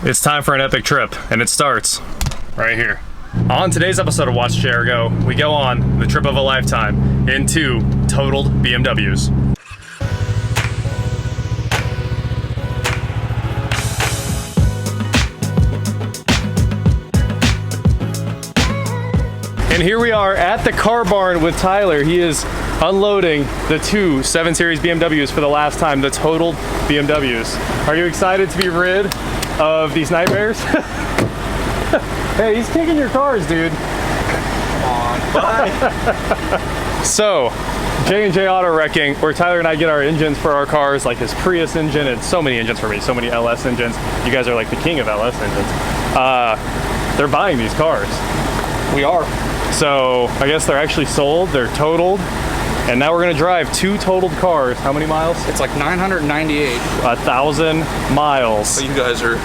It's time for an epic trip, and it starts right here. On today's episode of Watch Chair Go, we go on the trip of a lifetime in 2 totaled BMWs. And here we are at the car barn with Tyler. He is unloading the 2 7 Series BMWs for the last time, the totaled BMWs. Are you excited to be rid of these nightmares? Hey, he's kicking your cars, dude. Come on, bye. So, J&J Auto Wrecking, where Tyler and I get our engines for our cars, like his Prius engine, and so many engines for me, so many LS engines. You guys are like the king of LS engines. They're buying these cars. We are. So, I guess they're actually sold, they're totaled, and now we're gonna drive 2 totaled cars. How many miles? It's like 998. 1,000 miles. So you guys are,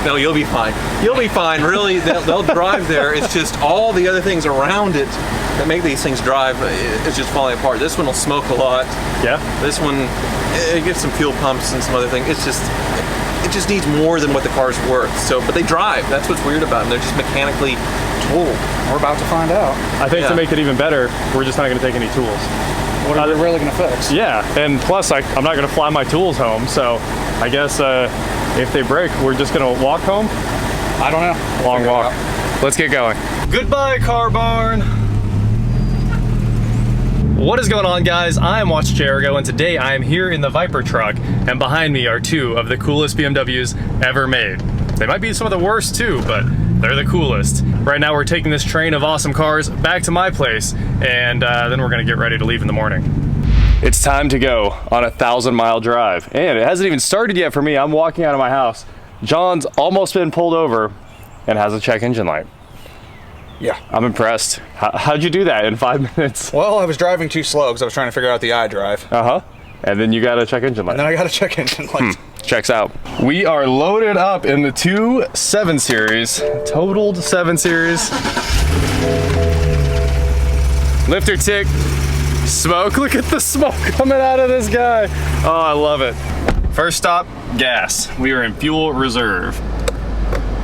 no, you'll be fine. You'll be fine, really. They'll drive there. It's just all the other things around it that make these things drive, it's just falling apart. This one will smoke a lot. Yeah? This one, it gets some fuel pumps and some other things. It just needs more than what the car's worth. So, but they drive. That's what's weird about them. They're just mechanically tooled. We're about to find out. I think to make it even better, we're just not gonna take any tools. What are we really gonna fix? Yeah, and plus I'm not gonna fly my tools home, so I guess if they break, we're just gonna walk home? I don't know. Long walk. Let's get going. Goodbye, car barn. What is going on, guys? I am Watch Chair Go, and today I am here in the Viper truck, and behind me are 2 of the coolest BMWs ever made. They might be some of the worst too, but they're the coolest. Right now we're taking this train of awesome cars back to my place, and then we're gonna get ready to leave in the morning. It's time to go on a 1,000-mile drive, and it hasn't even started yet for me. I'm walking out of my house. John's almost been pulled over and has a check engine light. Yeah. I'm impressed. How'd you do that in 5 minutes? Well, I was driving too slow because I was trying to figure out the iDrive. Uh-huh. And then you got a check engine light. And then I got a check engine light. Checks out. We are loaded up in the 2 7 Series, totaled 7 Series. Lifter tick, smoke. Look at the smoke coming out of this guy. Oh, I love it. First stop, gas. We are in fuel reserve.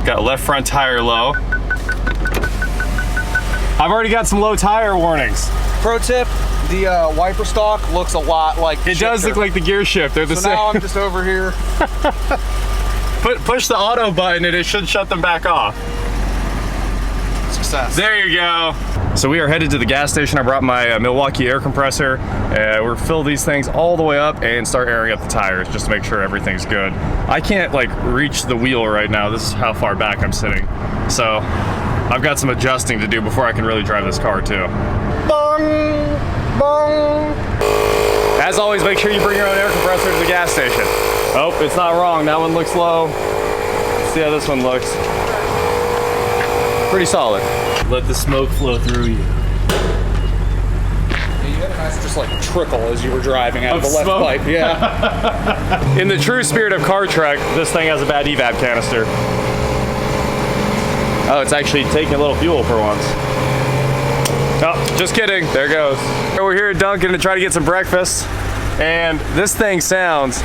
Got left front tire low. I've already got some low tire warnings. Pro tip, the wiper stalk looks a lot like the It does look like the gear shift. They're the same. Now I'm just over here. Push the auto button and it should shut them back off. Success. There you go. So we are headed to the gas station. I brought my Milwaukee air compressor. We'll fill these things all the way up and start airing up the tires just to make sure everything's good. I can't like reach the wheel right now. This is how far back I'm sitting. So I've got some adjusting to do before I can really drive this car too. Bong, bong. As always, make sure you bring your own air compressor to the gas station. Oh, it's not wrong. That one looks low. Let's see how this one looks. Pretty solid. Let the smoke flow through you. Yeah, you had a nice just like trickle as you were driving out of the left smoke? pipe. Yeah. In the true spirit of car trek, this thing has a bad evap canister. Oh, it's actually taking a little fuel for once. Oh, just kidding. There it goes. We're here at Dunkin' to try to get some breakfast, and this thing sounds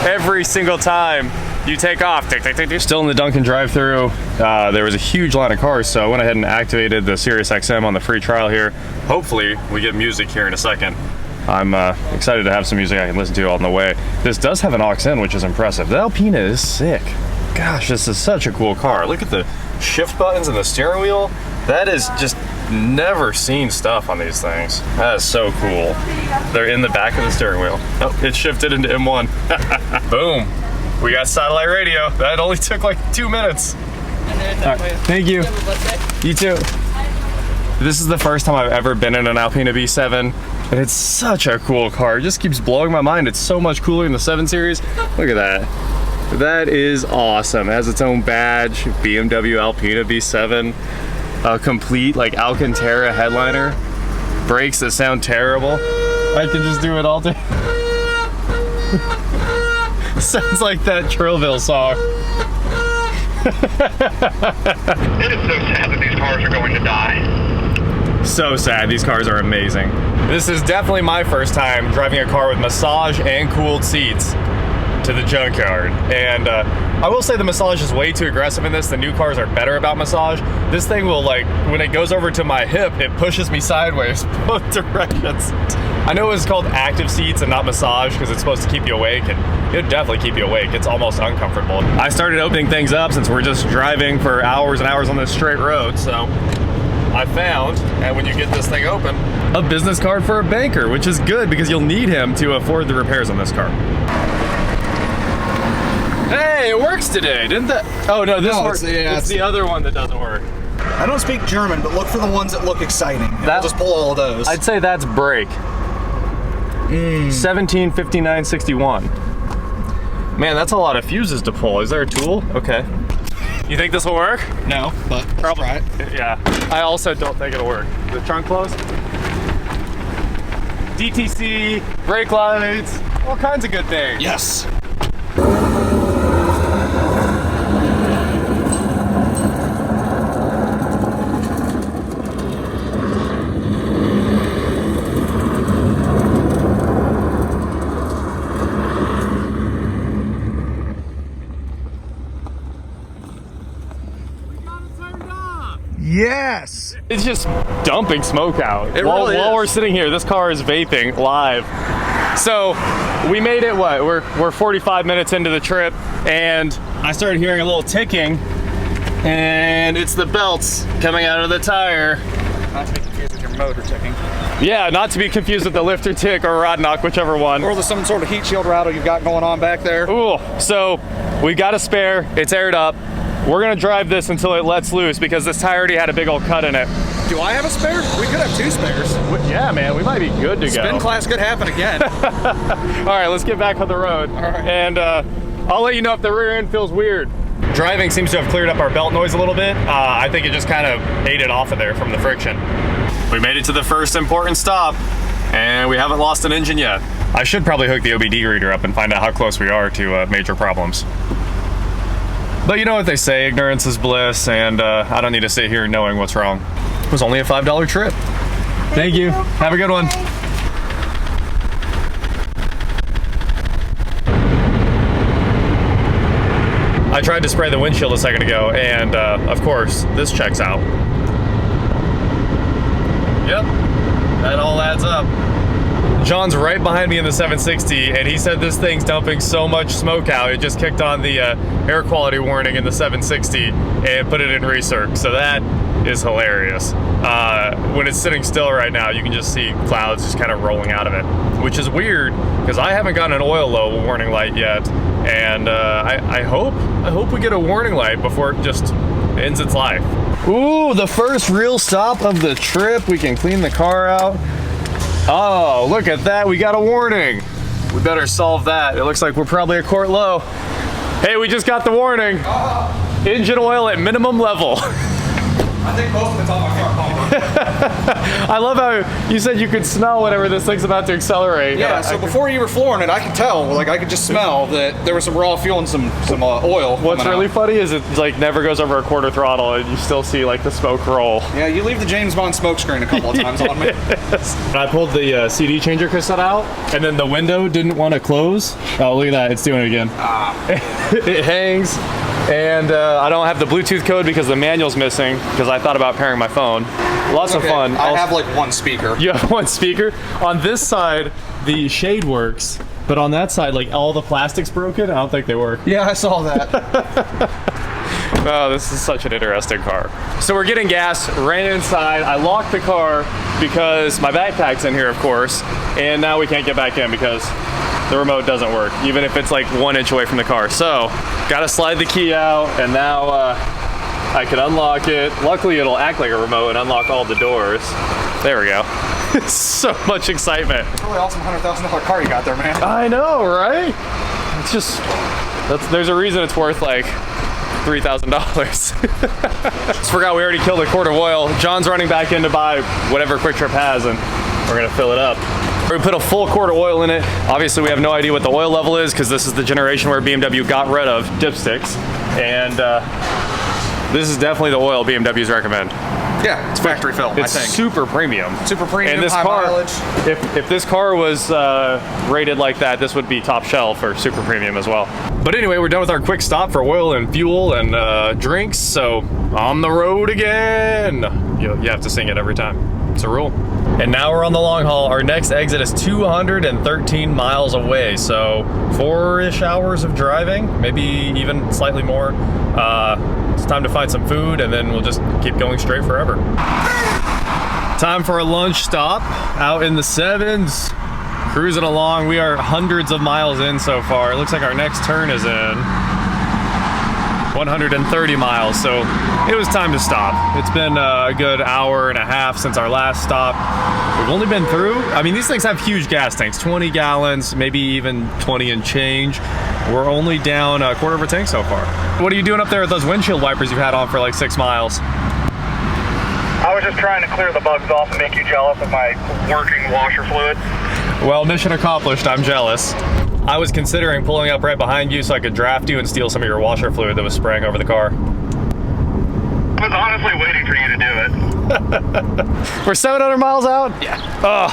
every single time you take off. Still in the Dunkin' drive-thru. There was a huge line of cars, so I went ahead and activated the Sirius XM on the free trial here. Hopefully, we get music here in a second. I'm excited to have some music I can listen to on the way. This does have an aux in, which is impressive. The Alpina is sick. Gosh, this is such a cool car. Look at the shift buttons and the steering wheel. That is just never seen stuff on these things. That is so cool. They're in the back of the steering wheel. Oh, it shifted into M1. Boom. We got satellite radio. That only took like 2 minutes. Right, thank you. You too. This is the first time I've ever been in an Alpina B7, and it's such a cool car. It just keeps blowing my mind. It's so much cooler than the 7 Series. Look at that. That is awesome. It has its own badge, BMW Alpina B7, a complete like Alcantara headliner, brakes that sound terrible. I can just do it all day. Sounds like that Trillville song. It is so sad that these cars are going to die. So sad. These cars are amazing. This is definitely my first time driving a car with massage and cooled seats. to the junkyard. And I will say the massage is way too aggressive in this. The new cars are better about massage. This thing will, like, when it goes over to my hip, it pushes me sideways both directions. I know it's called active seats and not massage because it's supposed to keep you awake, and it'll definitely keep you awake. It's almost uncomfortable. I started opening things up since we're just driving for hours and hours on this straight road, so I found, and when you get this thing open, a business card for a banker, which is good because you'll need him to afford the repairs on this car. Hey, it works today, didn't that? Oh no, this works. It's the other one that doesn't work. I don't speak German, but look for the ones that look exciting. I'll just pull all of those. I'd say that's brake. 175961. Man, that's a lot of fuses to pull. Is there a tool? Okay. You think this will work? No, but probably. Right. Yeah. I also don't think it'll work. The trunk closed? DTC, brake lights, all kinds of good things. Yes. Yes! It's just dumping smoke out. While we're sitting here, this car is vaping live. So we made it, what? We're 45 minutes into the trip, and I started hearing a little ticking, and it's the belts coming out of the tire. Not to be confused with your motor ticking. Yeah, not to be confused with the lifter tick or rod knock, whichever one. Or some sort of heat shield rattle you've got going on back there. Ooh, so we got a spare, it's aired up. We're gonna drive this until it lets loose because this tire already had a big old cut in it. Do I have a spare? We could have two spares. Yeah, man, we might be good to go. Spin class could happen again. All right, let's get back on the road. All right. And I'll let you know if the rear end feels weird. Driving seems to have cleared up our belt noise a little bit. I think it just kind of ate it off of there from the friction. We made it to the first important stop, and we haven't lost an engine yet. I should probably hook the OBD reader up and find out how close we are to major problems. But you know what they say, ignorance is bliss, and I don't need to sit here knowing what's wrong. It was only a $5 trip. Thank you. Have a good one. I tried to spray the windshield a second ago, and of course, this checks out. Yep, that all adds up. John's right behind me in the 760, and he said this thing's dumping so much smoke out, it just kicked on the air quality warning in the 760 and put it in recirc. So that is hilarious. When it's sitting still right now, you can just see clouds just kind of rolling out of it, which is weird because I haven't gotten an oil low warning light yet, and I hope we get a warning light before it just ends its life. Ooh, the first real stop of the trip. We can clean the car out. Oh, look at that. We got a warning. We better solve that. It looks like we're probably a quart low. Hey, we just got the warning. Engine oil at minimum level. I think most of it's on my car. I love how you said you could smell whenever this thing's about to accelerate. Yeah, so before you were flooring it, I could tell, like I could just smell that there was some raw fuel and some oil. What's really funny is it like never goes over a quarter throttle and you still see like the smoke roll. Yeah, you leave the James Bond smoke screen a couple of times on me. Yes. I pulled the CD changer cassette out, and then the window didn't want to close. Oh, look at that, it's doing it again. It hangs. And I don't have the Bluetooth code because the manual's missing because I thought about pairing my phone. Lots of fun. I have like one speaker. You have one speaker? On this side, the shade works, but on that side, like all the plastic's broken. I don't think they work. Yeah, I saw that. Oh, this is such an interesting car. So we're getting gas, ran inside. I locked the car because my backpack's in here, of course, and now we can't get back in because the remote doesn't work, even if it's like 1 inch away from the car. So, gotta slide the key out, and now I can unlock it. Luckily, it'll act like a remote and unlock all the doors. There we go. So much excitement. It's really awesome $100,000 car you got there, man. I know, right? It's just, there's a reason it's worth like $3,000. Just forgot we already killed a quart of oil. John's running back in to buy whatever Quick Trip has, and we're gonna fill it up. We put a full quart of oil in it. Obviously, we have no idea what the oil level is because this is the generation where BMW got rid of dipsticks, and this is definitely the oil BMWs recommend. Yeah, it's factory fill, It's I think. super premium. Super premium, And this high car, mileage. if this car was rated like that, this would be top shelf or super premium as well. But anyway, we're done with our quick stop for oil and fuel and drinks, so on the road again. You have to sing it every time. It's a rule. And now we're on the long haul. Our next exit is 213 miles away, so 4-ish hours of driving, maybe even slightly more. It's time to find some food, and then we'll just keep going straight forever. Time for a lunch stop out in the sevens. Cruising along. We are hundreds of miles in so far. It looks like our next turn is in 130 miles, so it was time to stop. It's been a good hour and a half since our last stop. We've only been through, I mean, these things have huge gas tanks, 20 gallons, maybe even 20 and change. We're only down a quarter of a tank so far. What are you doing up there with those windshield wipers you've had on for like 6 miles? I was just trying to clear the bugs off and make you jealous of my working washer fluid. Well, mission accomplished, I'm jealous. I was considering pulling up right behind you so I could draft you and steal some of your washer fluid that was spraying over the car. I was honestly waiting for you to do it. We're 700 miles out? Yeah. Oh.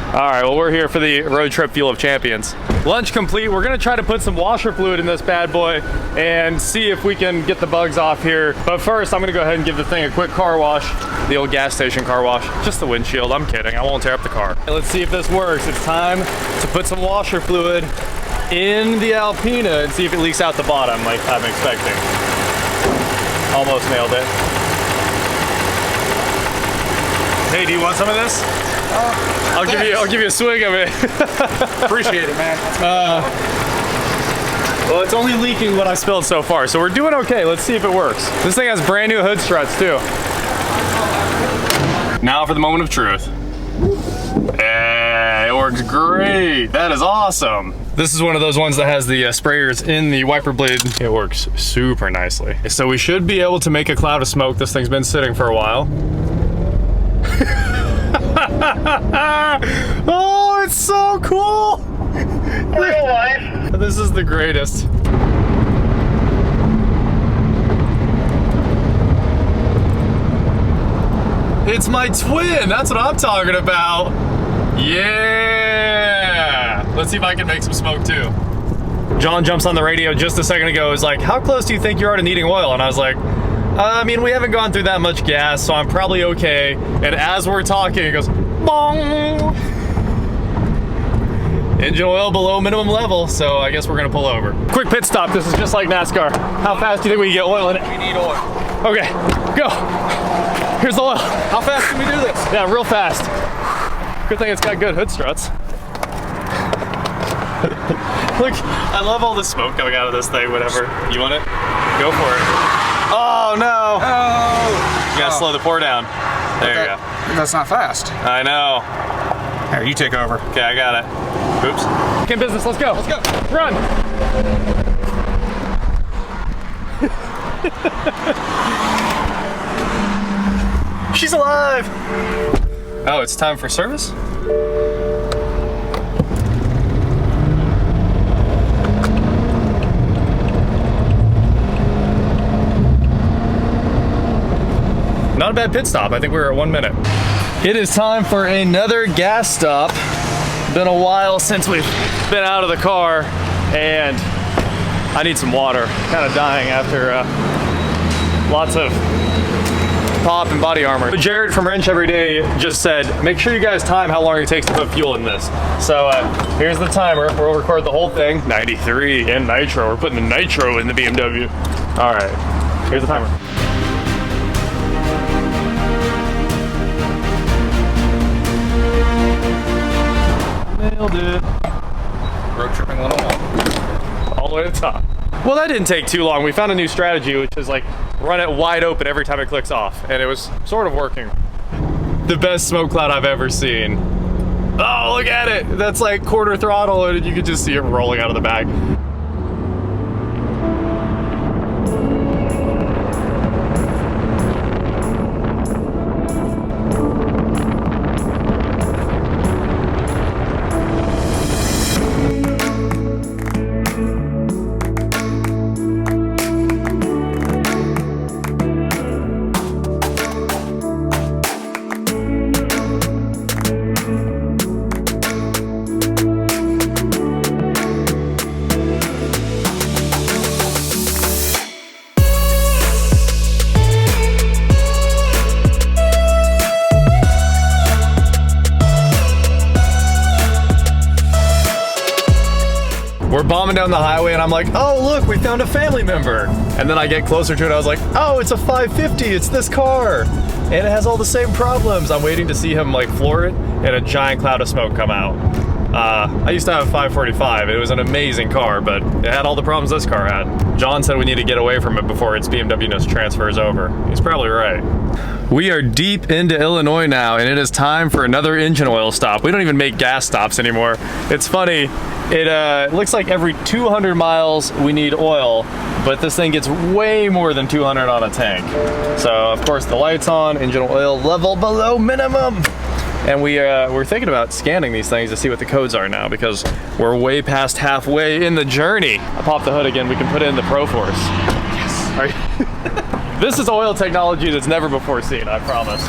All right, well, we're here for the road trip fuel of champions. Lunch complete. We're gonna try to put some washer fluid in this bad boy and see if we can get the bugs off here. But first, I'm gonna go ahead and give the thing a quick car wash. The old gas station car wash. Just the windshield, I'm kidding. I won't tear up the car. Let's see if this works. It's time to put some washer fluid in the Alpina and see if it leaks out the bottom like I'm expecting. Almost nailed it. Hey, do you want some of this? I'll give you a swig of it. Appreciate it, man. Well, it's only leaking what I spilled so far, so we're doing okay. Let's see if it works. This thing has brand new hood struts too. Now for the moment of truth. Yeah, it works great. That is awesome. This is one of those ones that has the sprayers in the wiper blade. It works super nicely. So we should be able to make a cloud of smoke. This thing's been sitting for a while. Oh, it's so cool! Real life. This is the greatest. It's my twin, that's what I'm talking about. Yeah! Let's see if I can make some smoke too. John jumps on the radio just a second ago. He's like, how close do you think you are to needing oil? And I was like, I mean, we haven't gone through that much gas, so I'm probably okay. And as we're talking, it goes, bong! Engine oil below minimum level, so I guess we're gonna pull over. Quick pit stop, this is just like NASCAR. How fast do you think we can get oil in it? We need oil. Okay, go. Here's the oil. How fast can we do this? Yeah, real fast. Good thing it's got good hood struts. Look, I love all the smoke coming out of this thing, whatever. You want it? Go for it. Oh no! Oh! You gotta slow the pour down. There you go. That's not fast. I know. Here, you take over. Okay, I got it. Oops. Get in business, let's go. Let's go. Run! She's alive! Oh, it's time for service? Not a bad pit stop. I think we're at 1 minute. It is time for another gas stop. Been a while since we've been out of the car, and I need some water. Kind of dying after lots of pop and body armor. Jared from Wrench Everyday just said, make sure you guys time how long it takes to put fuel in this. So here's the timer. We'll record the whole thing. 93 and nitro. We're putting the nitro in the BMW. All right, here's the timer. Nailed it. Road tripping 101. All the way to the top. Well, that didn't take too long. We found a new strategy, which is like run it wide open every time it clicks off, and it was sort of working. The best smoke cloud I've ever seen. Oh, look at it. That's like quarter throttle, and you can just see it rolling out of the bag. We're bombing down the highway and I'm like, oh look, we found a family member. And then I get closer to it and I was like, oh, it's a 550, it's this car. And it has all the same problems. I'm waiting to see him like floor it and a giant cloud of smoke come out. I used to have a 545. It was an amazing car, but it had all the problems this car had. John said we need to get away from it before its BMW-ness transfers over. He's probably right. We are deep into Illinois now, and it is time for another engine oil stop. We don't even make gas stops anymore. It's funny, it looks like every 200 miles we need oil, but this thing gets way more than 200 on a tank. So, of course, the light's on, engine oil level below minimum. And we're thinking about scanning these things to see what the codes are now, because we're way past halfway in the journey. I popped the hood again, we can put in the Pro Force. Yes. Are you This is oil technology that's never before seen, I promise.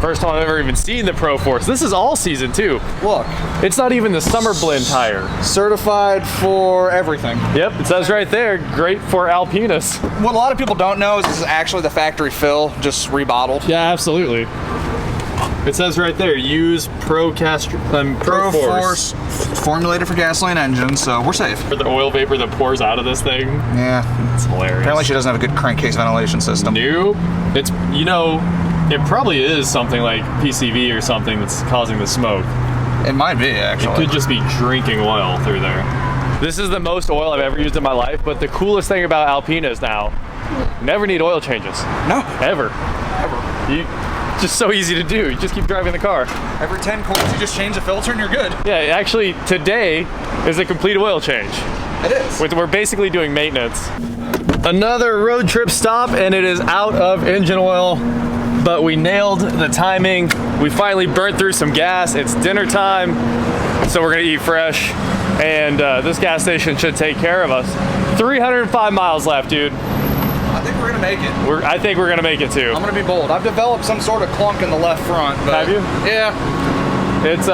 First time I've ever even seen the Pro Force. This is all season too. Look. It's not even the summer blend tire. Certified for everything. Yep, it says right there, great for Alpinas. What a lot of people don't know is this is actually the factory fill, just rebottled. Yeah, absolutely. It says right there, use Pro Force formulated for gasoline engines, so we're safe. For the oil vapor that pours out of this thing. Yeah. It's hilarious. Apparently she doesn't have a good crankcase ventilation system. Nope. It's, you know, it probably is something like PCV or something that's causing the smoke. It might be, actually. It could just be drinking oil through there. This is the most oil I've ever used in my life, but the coolest thing about Alpinas now, never need oil changes. No. Ever. Just so easy to do. You just keep driving the car. Every 10 quarts, you just change the filter and you're good. Yeah, actually, today is a complete oil change. It is. We're basically doing maintenance. Another road trip stop, and it is out of engine oil, but we nailed the timing. We finally burnt through some gas. It's dinner time, so we're gonna eat fresh, and this gas station should take care of us. 305 miles left, dude. I think we're gonna make it. I think we're gonna make it too. I'm gonna be bold. I've developed some sort of clunk in the left front. But have you? Yeah. It's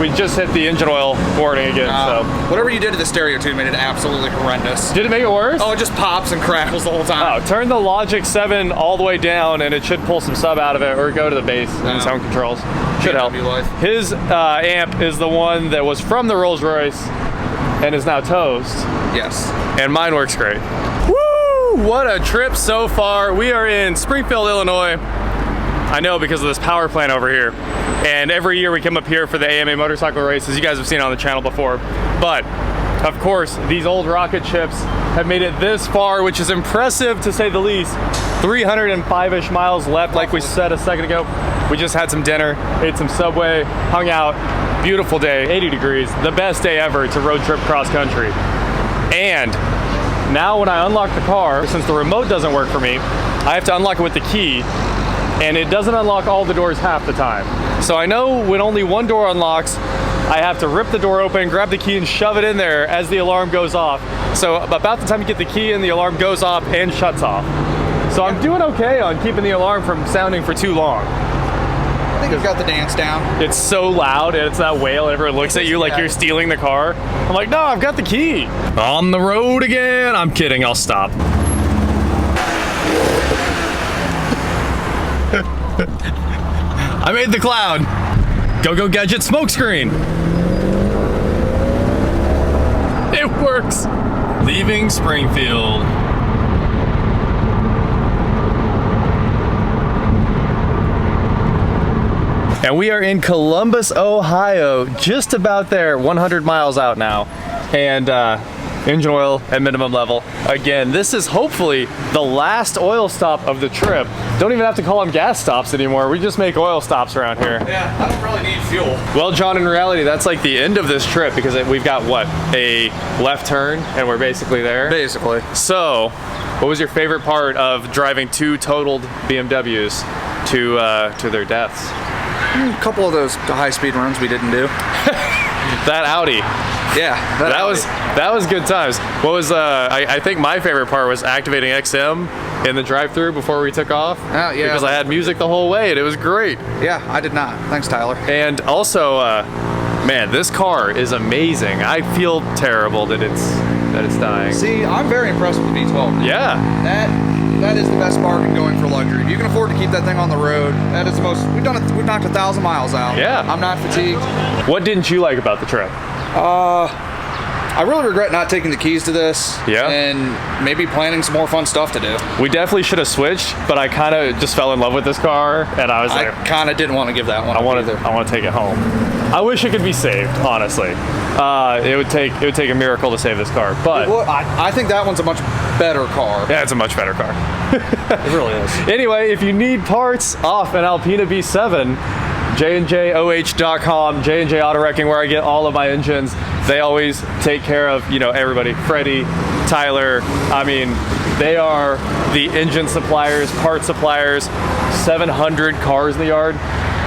we just hit the engine oil warning again. So whatever you did to the stereo tune made it absolutely horrendous. Did it make it worse? Oh, it just pops and crackles the whole time. Oh, turn the Logic 7 all the way down, and it should pull some sub out of it, or go to the bass and sound controls. Should help. His amp is the one that was from the Rolls Royce, and is now toast. Yes. And mine works great. What a trip so far. We are in Springfield, Illinois. I know because of this power plant over here. And every year we come up here for the AMA motorcycle races. You guys have seen it on the channel before. But, of course, these old rocket ships have made it this far, which is impressive to say the least. 305-ish miles left, like we said a second ago. We just had some dinner, ate some Subway, hung out. Beautiful day, 80 degrees. The best day ever to road trip cross country. And now when I unlock the car, since the remote doesn't work for me, I have to unlock it with the key, and it doesn't unlock all the doors half the time. So I know when only one door unlocks, I have to rip the door open, grab the key, and shove it in there as the alarm goes off. So about the time you get the key in, the alarm goes off and shuts off. So I'm doing okay on keeping the alarm from sounding for too long. I think you've got the dance down. It's so loud, and it's that wail, and everyone looks at you like you're stealing the car. I'm like, no, I've got the key. On the road again. I'm kidding, I'll stop. I made the cloud. Go Gadget smokescreen. It works. Leaving Springfield. And we are in Columbus, Ohio, just about there, 100 miles out now. And engine oil at minimum level. Again, this is hopefully the last oil stop of the trip. Don't even have to call them gas stops anymore. We just make oil stops around here. Yeah, I don't really need fuel. Well, John, in reality, that's like the end of this trip, because we've got, what, a left turn, and we're basically there? Basically. So, what was your favorite part of driving two totaled BMWs to their deaths? A couple of those high-speed runs we didn't do. That Audi. Yeah, that was good times. What was I think my favorite part was activating XM in the drive-thru before we took off. Oh, yeah. Because I had music the whole way, and it was great. Yeah, I did not. Thanks, Tyler. And also, man, this car is amazing. I feel terrible that it's dying. See, I'm very impressed with the V12. Yeah. That is the best bargain going for luxury. If you can afford to keep that thing on the road, that is the most. We've knocked 1,000 miles out. Yeah. I'm not fatigued. What didn't you like about the trip? I really regret not taking the keys to this. Yeah. And maybe planning some more fun stuff to do. We definitely should have switched, but I kind of just fell in love with this car, and I was like, I kind of didn't want to give that one. I want to take it home. I wish it could be saved, honestly. It would take a miracle to save this car, but Well, I think that one's a much better car. yeah, it's a much better car. It really is. Anyway, if you need parts off an Alpina B7, J&JOH.com, J&J Auto Wrecking, where I get all of my engines. They always take care of, you know, everybody. Freddie, Tyler, I mean, they are the engine suppliers, part suppliers, 700 cars in the yard.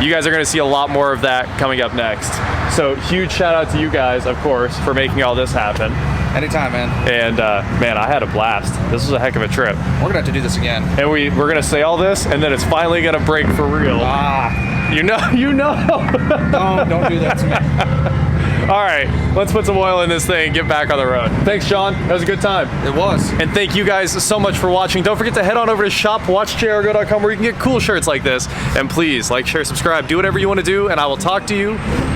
You guys are gonna see a lot more of that coming up next. So huge shout out to you guys, of course, for making all this happen. Anytime, man. And man, I had a blast. This was a heck of a trip. We're gonna have to do this again. And we're gonna say all this, and then it's finally gonna break for real. You know. Don't do that to me. All right, let's put some oil in this thing and get back on the road. Thanks, Sean. That was a good time. It was. And thank you guys so much for watching. Don't forget to head on over to shopwatchjrgo.com where you can get cool shirts like this. And please like, share, subscribe, do whatever you want to do, and I will talk to you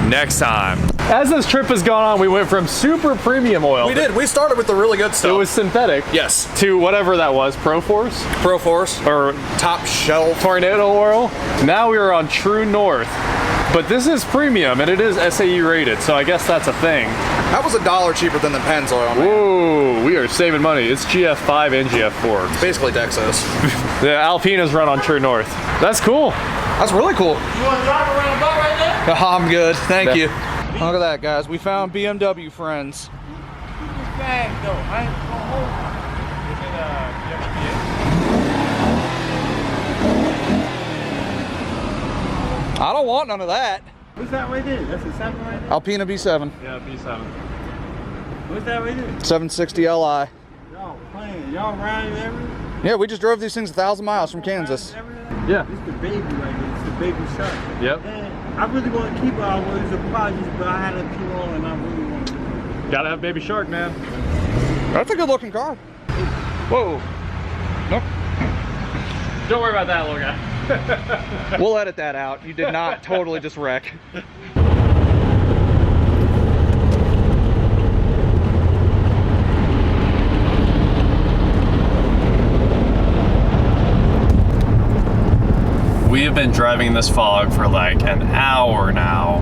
next time. As this trip has gone on, we went from super premium oil. We did. We started with the really good stuff. It was synthetic. Yes. To whatever that was, Pro Force? Pro Force. Or Top shelf. Tornado oil. Now we are on True North. But this is premium and it is SAE rated, so I guess that's a thing. That was $1 cheaper than the Penn's oil, man. Whoa, we are saving money. It's GF5 and GF4. It's basically Dexos. The Alpina's run on True North. That's cool. That's really cool. You want to drive around the block right now? I'm good. Thank Yeah. you. Look at that, guys. We found BMW friends. Bag though. I ain't gonna hold you. I don't want none of that. What's that right there? That's a 7 right there? Alpina B7. Yeah, B7. What's that right there? 760 Li. Y'all playing. Y'all riding everything? Yeah, we just drove these things 1,000 miles from Kansas. Yeah. It's the baby right there. It's the baby shark. Yep. And I really want to keep it. I was a project, but I had it too long and I really want to do it. Gotta have Baby Shark, man. That's a good looking car. Whoa. Nope. Don't worry about that, little guy. We'll edit that out. You did not totally just wreck. We have been driving in this fog for like an hour now,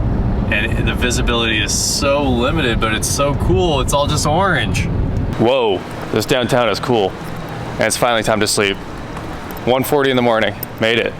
and the visibility is so limited, but it's so cool. It's all just orange. Whoa, this downtown is cool. And it's finally time to sleep. 1:40 in the morning, made it.